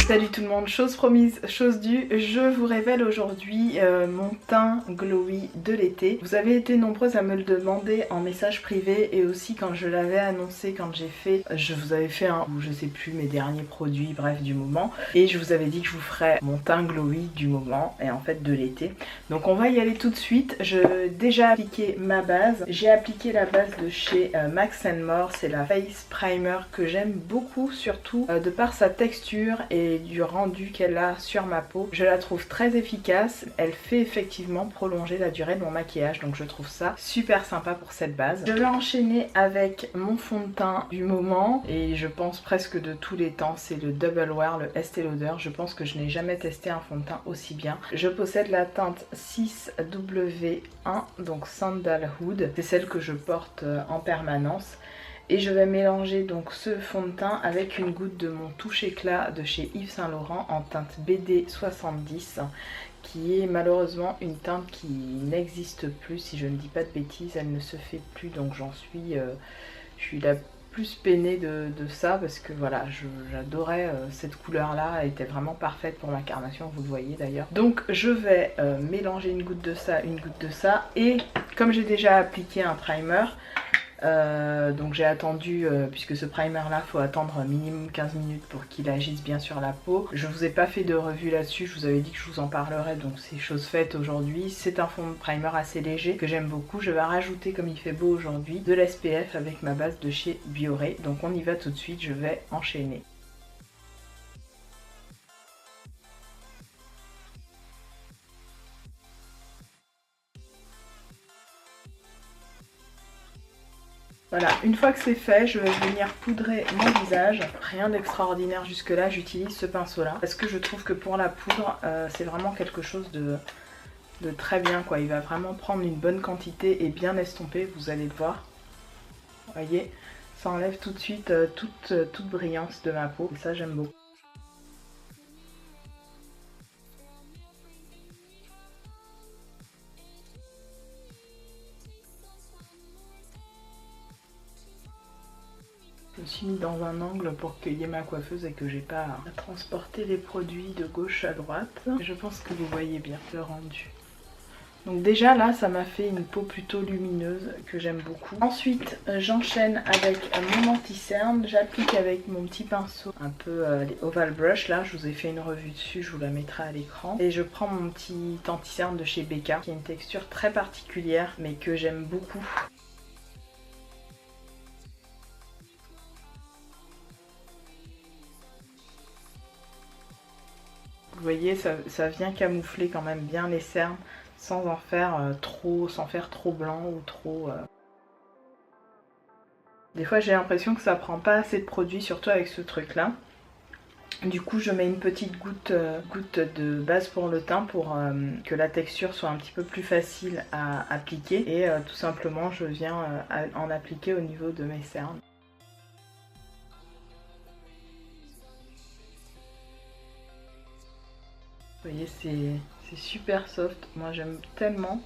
Salut tout le monde, chose promise, chose due, je vous révèle aujourd'hui mon teint glowy de l'été. Vous avez été nombreuses à me le demander en message privé et aussi quand je l'avais annoncé, quand je vous avais fait je sais plus, mes derniers produits, bref, du moment. Et je vous avais dit que je vous ferais mon teint glowy du moment et en fait de l'été. Donc on va y aller tout de suite. J'ai déjà appliqué ma base. J'ai appliqué la base de chez Max & More, c'est la Face Primer que j'aime beaucoup, surtout de par sa texture et du rendu qu'elle a sur ma peau. Je la trouve très efficace, elle fait effectivement prolonger la durée de mon maquillage, donc je trouve ça super sympa pour cette base. Je vais enchaîner avec mon fond de teint du moment et je pense presque de tous les temps, c'est le Double Wear, le Estée Lauder. Je pense que je n'ai jamais testé un fond de teint aussi bien. Je possède la teinte 6W1, donc Sandalwood, c'est celle que je porte en permanence. Et je vais mélanger donc ce fond de teint avec une goutte de mon touche éclat de chez Yves Saint Laurent en teinte BD70, qui est malheureusement une teinte qui n'existe plus, si je ne dis pas de bêtises, elle ne se fait plus, donc je suis la plus peinée de ça parce que voilà, j'adorais cette couleur là, elle était vraiment parfaite pour ma carnation, vous le voyez d'ailleurs. Donc je vais mélanger une goutte de ça et comme j'ai déjà appliqué un primer, donc j'ai attendu, puisque ce primer là faut attendre minimum 15 minutes pour qu'il agisse bien sur la peau. Je vous ai pas fait de revue là-dessus, je vous avais dit que je vous en parlerai, donc c'est chose faite aujourd'hui. C'est un fond de primer assez léger que j'aime beaucoup. Je vais rajouter, comme il fait beau aujourd'hui, de l'SPF avec ma base de chez Bioré. Donc on y va tout de suite, je vais enchaîner. Voilà, une fois que c'est fait, je vais venir poudrer mon visage. Rien d'extraordinaire jusque là, j'utilise ce pinceau là parce que je trouve que pour la poudre, c'est vraiment quelque chose de très bien quoi. Il va vraiment prendre une bonne quantité et bien estomper, vous allez le voir. Vous voyez, ça enlève tout de suite toute brillance de ma peau et ça j'aime beaucoup. Je me suis mis dans un angle pour qu'il y ait ma coiffeuse et que j'ai pas à transporter les produits de gauche à droite. Je pense que vous voyez bien le rendu. Donc déjà là ça m'a fait une peau plutôt lumineuse que j'aime beaucoup. Ensuite j'enchaîne avec mon anti-cerne. J'applique avec mon petit pinceau un peu les oval brush. Là je vous ai fait une revue dessus, je vous la mettrai à l'écran. Et je prends mon petit anti-cerne de chez Becca qui a une texture très particulière mais que j'aime beaucoup. Vous voyez, ça vient camoufler quand même bien les cernes sans en faire sans faire trop blanc ou trop... Des fois j'ai l'impression que ça prend pas assez de produit, surtout avec ce truc là. Du coup je mets une petite goutte de base pour le teint pour que la texture soit un petit peu plus facile à appliquer. Et tout simplement je viens en appliquer au niveau de mes cernes. Vous voyez, c'est super soft, moi j'aime tellement,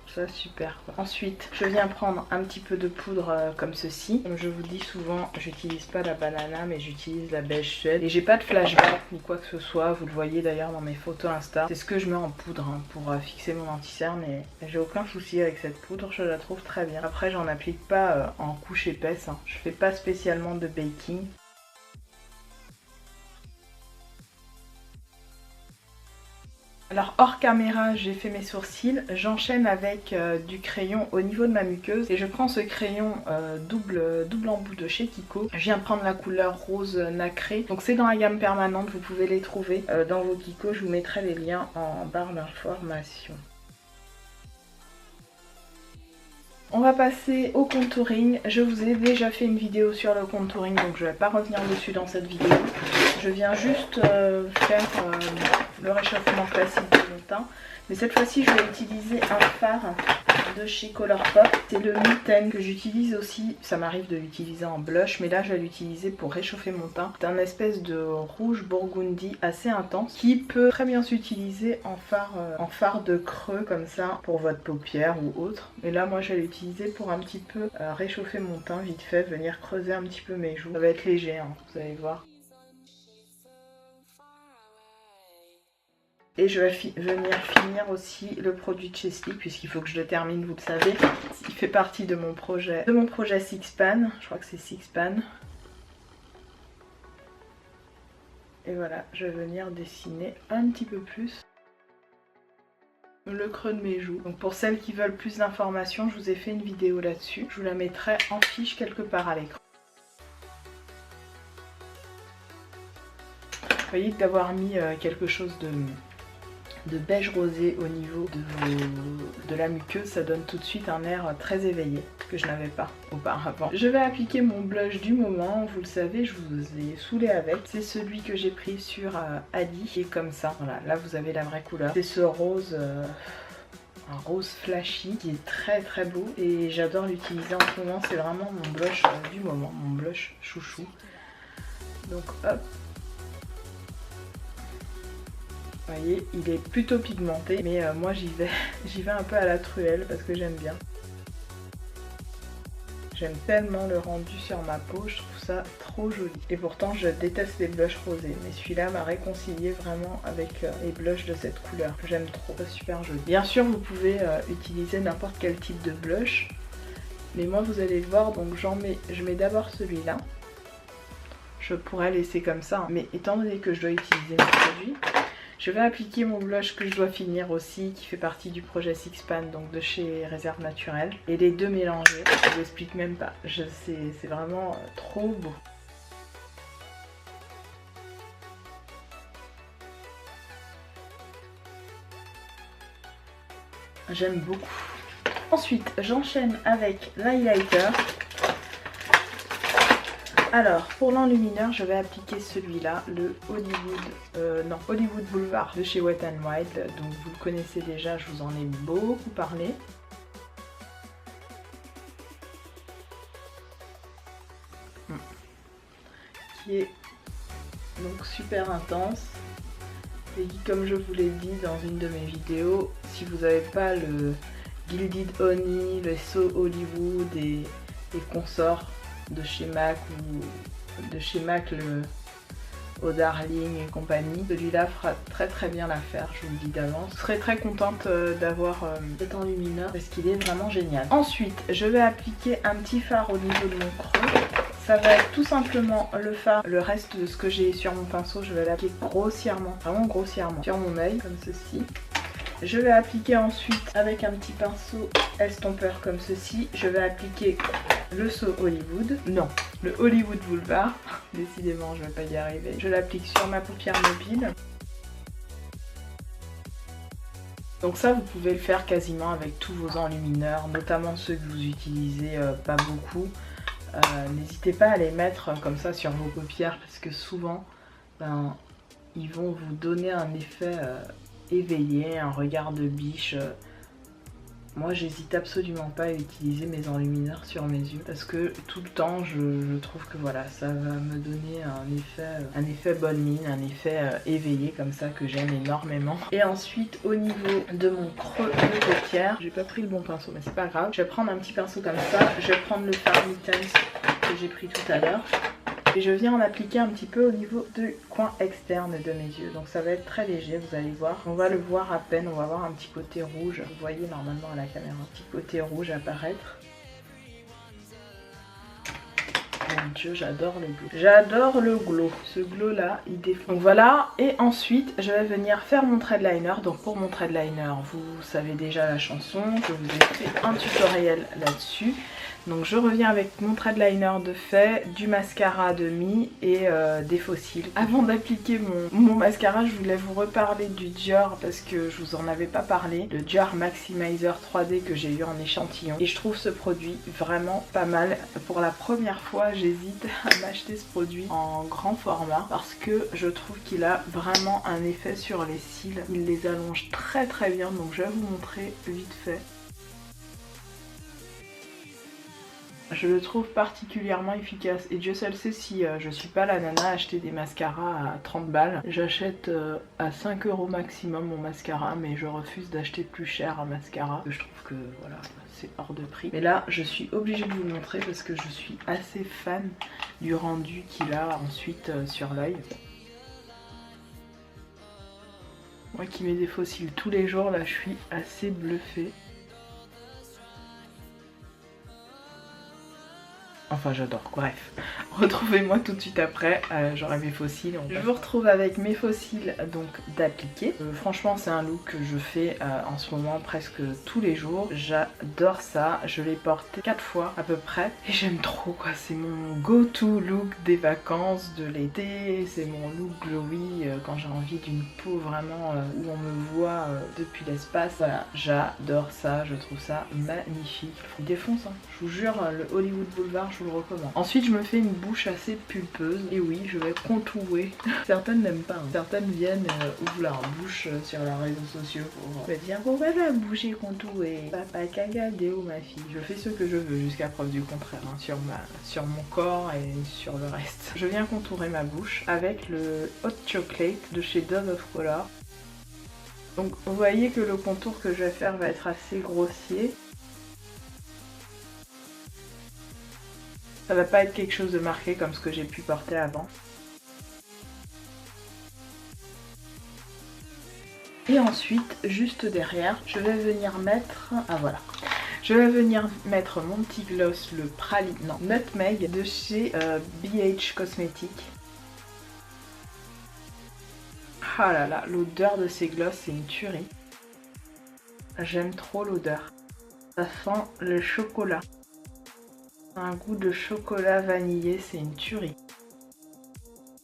je trouve ça super quoi. Ensuite, je viens prendre un petit peu de poudre comme ceci. Comme je vous le dis souvent, j'utilise pas la banana mais j'utilise la beige suède. Et j'ai pas de flashback ni quoi que ce soit, vous le voyez d'ailleurs dans mes photos Insta. C'est ce que je mets en poudre pour fixer mon anti-cerne et j'ai aucun souci avec cette poudre, je la trouve très bien. Après j'en applique pas en couche épaisse, je fais pas spécialement de baking. Alors hors caméra j'ai fait mes sourcils, j'enchaîne avec du crayon au niveau de ma muqueuse et je prends ce crayon double embout de chez Kiko. Je viens de prendre la couleur rose nacré, donc c'est dans la gamme permanente, vous pouvez les trouver dans vos Kiko, je vous mettrai les liens en barre d'information. On va passer au contouring. Je vous ai déjà fait une vidéo sur le contouring donc je ne vais pas revenir dessus dans cette vidéo. Je viens juste faire le réchauffement classique de mon teint. Mais cette fois-ci je vais utiliser un fard de chez Colourpop. C'est le Mitten que j'utilise aussi. Ça m'arrive de l'utiliser en blush mais là je vais l'utiliser pour réchauffer mon teint. C'est un espèce de rouge burgundy assez intense qui peut très bien s'utiliser en fard de creux comme ça pour votre paupière ou autre. Et là moi je vais l'utiliser pour un petit peu réchauffer mon teint vite fait, venir creuser un petit peu mes joues. Ça va être léger, hein, vous allez voir. Et je vais venir finir aussi le produit de chez Sleek puisqu'il faut que je le termine, vous le savez. Il fait partie de mon projet Sixpan. Je crois que c'est Sixpan. Et voilà, je vais venir dessiner un petit peu plus le creux de mes joues. Donc pour celles qui veulent plus d'informations, je vous ai fait une vidéo là-dessus. Je vous la mettrai en fiche quelque part à l'écran. Vous voyez que d'avoir mis quelque chose de beige rosé au niveau de la muqueuse, ça donne tout de suite un air très éveillé que je n'avais pas auparavant. Je vais appliquer mon blush du moment, vous le savez, je vous ai saoulé avec. C'est celui que j'ai pris sur Adi, qui est comme ça. Voilà, là vous avez la vraie couleur. C'est ce rose, un rose flashy qui est très très beau et j'adore l'utiliser en ce moment. C'est vraiment mon blush du moment, mon blush chouchou. Donc hop. Vous voyez, il est plutôt pigmenté, mais moi j'y vais un peu à la truelle parce que j'aime bien. J'aime tellement le rendu sur ma peau, je trouve ça trop joli. Et pourtant je déteste les blushs rosés, mais celui-là m'a réconcilié vraiment avec les blushs de cette couleur que j'aime trop, c'est super joli. Bien sûr vous pouvez utiliser n'importe quel type de blush, mais moi vous allez le voir, donc je mets d'abord celui-là. Je pourrais laisser comme ça, mais étant donné que je dois utiliser mes produits, je vais appliquer mon blush que je dois finir aussi, qui fait partie du projet Sixpan, donc de chez Réserve Naturelle. Et les deux mélangés, je vous explique même pas. C'est vraiment trop beau. J'aime beaucoup. Ensuite, j'enchaîne avec l'highlighter. Alors, pour l'enlumineur, je vais appliquer celui-là, le Hollywood Boulevard de chez Wet n Wild. Donc vous le connaissez déjà, je vous en ai beaucoup parlé. Qui est donc super intense. Et qui, comme je vous l'ai dit dans une de mes vidéos, si vous n'avez pas le Gilded Honey, le So Hollywood et consorts de chez MAC ou de chez MAC, le Au Darling et compagnie, celui-là fera très très bien l'affaire, je vous le dis d'avance. Je serais très contente d'avoir cet enlumineur parce qu'il est vraiment génial. Ensuite, je vais appliquer un petit fard au niveau de mon creux. Ça va être tout simplement le fard. Le reste de ce que j'ai sur mon pinceau, je vais l'appliquer grossièrement, vraiment grossièrement, sur mon œil, comme ceci. Je vais appliquer ensuite avec un petit pinceau estompeur comme ceci. Je vais appliquer le So Hollywood. Non, le Hollywood Boulevard. Décidément, je ne vais pas y arriver. Je l'applique sur ma paupière mobile. Donc ça, vous pouvez le faire quasiment avec tous vos enlumineurs, notamment ceux que vous utilisez pas beaucoup. N'hésitez pas à les mettre comme ça sur vos paupières parce que souvent, ils vont vous donner un effet éveillé, un regard de biche. Moi j'hésite absolument pas à utiliser mes enlumineurs sur mes yeux parce que tout le temps je trouve que voilà, ça va me donner un effet bonne mine, un effet éveillé comme ça que j'aime énormément. Et ensuite au niveau de mon creux de paupière, j'ai pas pris le bon pinceau mais c'est pas grave, je vais prendre un petit pinceau comme ça, je vais prendre le fard Intense que j'ai pris tout à l'heure. Et je viens en appliquer un petit peu au niveau du coin externe de mes yeux. Donc ça va être très léger, vous allez voir. On va le voir à peine, on va voir un petit côté rouge. Vous voyez normalement à la caméra un petit côté rouge apparaître. Mon Dieu, j'adore le glow. J'adore le glow. Ce glow là, il défonce. Donc voilà, et ensuite je vais venir faire mon trait de liner. Donc pour mon trait de liner, vous savez déjà la chanson. Je vous ai fait un tutoriel là-dessus. Donc je reviens avec mon trait de liner de fait, du mascara de Mi et des faux cils. Avant d'appliquer mon mascara, je voulais vous reparler du Dior parce que je vous en avais pas parlé. Le Dior Maximizer 3D que j'ai eu en échantillon. Et je trouve ce produit vraiment pas mal. Pour la première fois, j'hésite à m'acheter ce produit en grand format parce que je trouve qu'il a vraiment un effet sur les cils. Il les allonge très très bien, donc je vais vous montrer vite fait. Je le trouve particulièrement efficace et Dieu seul sait si je suis pas la nana à acheter des mascaras à 30 balles. J'achète à 5 € maximum mon mascara, mais je refuse d'acheter plus cher un mascara. Je trouve que voilà, c'est hors de prix. Mais là je suis obligée de vous le montrer parce que je suis assez fan du rendu qu'il a ensuite sur l'œil. Moi qui mets des faux cils tous les jours, là je suis assez bluffée. Enfin j'adore, bref. Retrouvez-moi tout de suite après, j'aurai mes faux cils. Je vous retrouve avec mes faux cils donc d'appliquer. Franchement c'est un look que je fais en ce moment presque tous les jours. J'adore ça, je l'ai porté 4 fois à peu près. Et j'aime trop quoi, c'est mon go-to look des vacances, de l'été. C'est mon look glowy quand j'ai envie d'une peau vraiment où on me voit depuis l'espace. Voilà, j'adore ça, je trouve ça magnifique. Il défonce hein, je vous jure, le Hollywood Boulevard, je vous le recommande. Ensuite je me fais une bouche assez pulpeuse et oui je vais contourer. Certaines n'aiment pas, hein. Certaines viennent ouvrent leur bouche sur leurs réseaux sociaux pour me dire pourquoi la bouche est contourée. Papa cagadéo ma fille. Je fais ce que je veux jusqu'à preuve du contraire hein, sur mon corps et sur le reste. Je viens contourer ma bouche avec le Hot Chocolate de chez Dove of Color. Donc vous voyez que le contour que je vais faire va être assez grossier. Ça va pas être quelque chose de marqué comme ce que j'ai pu porter avant. Et ensuite, juste derrière, je vais venir mettre... Ah voilà. Je vais venir mettre mon petit gloss, le Nutmeg de chez BH Cosmetics. Ah là là, l'odeur de ces gloss, c'est une tuerie. J'aime trop l'odeur. Ça sent le chocolat. Un goût de chocolat vanillé, c'est une tuerie.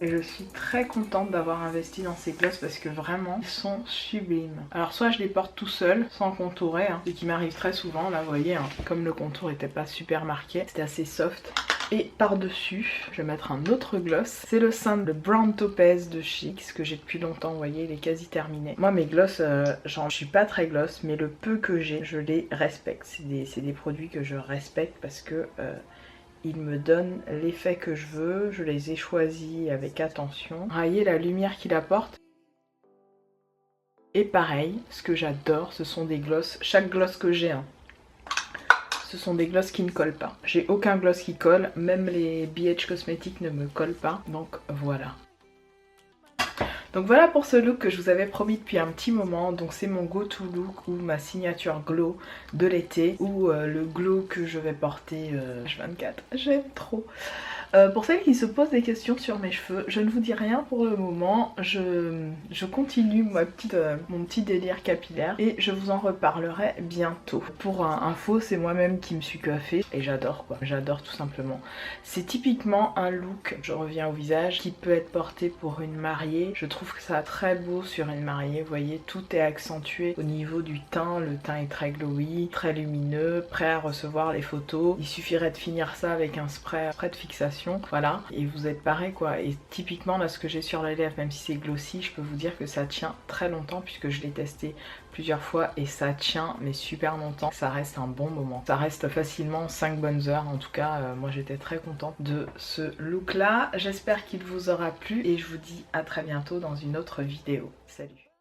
Et je suis très contente d'avoir investi dans ces glosses parce que vraiment, ils sont sublimes. Alors soit je les porte tout seul, sans contourer, hein, ce qui m'arrive très souvent, là vous voyez, hein, comme le contour n'était pas super marqué, c'était assez soft. Et par-dessus, je vais mettre un autre gloss. C'est le Brown Topaz de Chix que j'ai depuis longtemps, vous voyez, il est quasi terminé. Moi mes gloss, je suis pas très gloss, mais le peu que j'ai, je les respecte. C'est des produits que je respecte parce que ils me donnent l'effet que je veux. Je les ai choisis avec attention. Vous voyez la lumière qu'il apporte. Et pareil, ce que j'adore, ce sont des glosses. Chaque gloss que j'ai, hein, ce sont des glosses qui ne collent pas. J'ai aucun gloss qui colle, même les BH Cosmetics ne me collent pas. Donc voilà. Donc voilà pour ce look que je vous avais promis depuis un petit moment. Donc c'est mon go-to look ou ma signature glow de l'été ou le glow que je vais porter H24. J'aime trop. Pour celles qui se posent des questions sur mes cheveux, je ne vous dis rien pour le moment. Je continue mon petit délire capillaire et je vous en reparlerai bientôt. Pour info, c'est moi-même qui me suis coiffée et j'adore quoi. J'adore tout simplement. C'est typiquement un look, je reviens au visage, qui peut être porté pour une mariée. Je trouve que ça a très beau sur une mariée. Vous voyez, tout est accentué au niveau du teint. Le teint est très glowy, très lumineux, prêt à recevoir les photos. Il suffirait de finir ça avec un spray de fixation. Voilà, et vous êtes pareil quoi. Et typiquement là ce que j'ai sur les lèvres, même si c'est glossy, je peux vous dire que ça tient très longtemps puisque je l'ai testé plusieurs fois et ça tient mais super longtemps. Ça reste un bon moment, ça reste facilement 5 bonnes heures. En tout cas moi j'étais très contente de ce look là. J'espère qu'il vous aura plu et je vous dis à très bientôt dans une autre vidéo. Salut.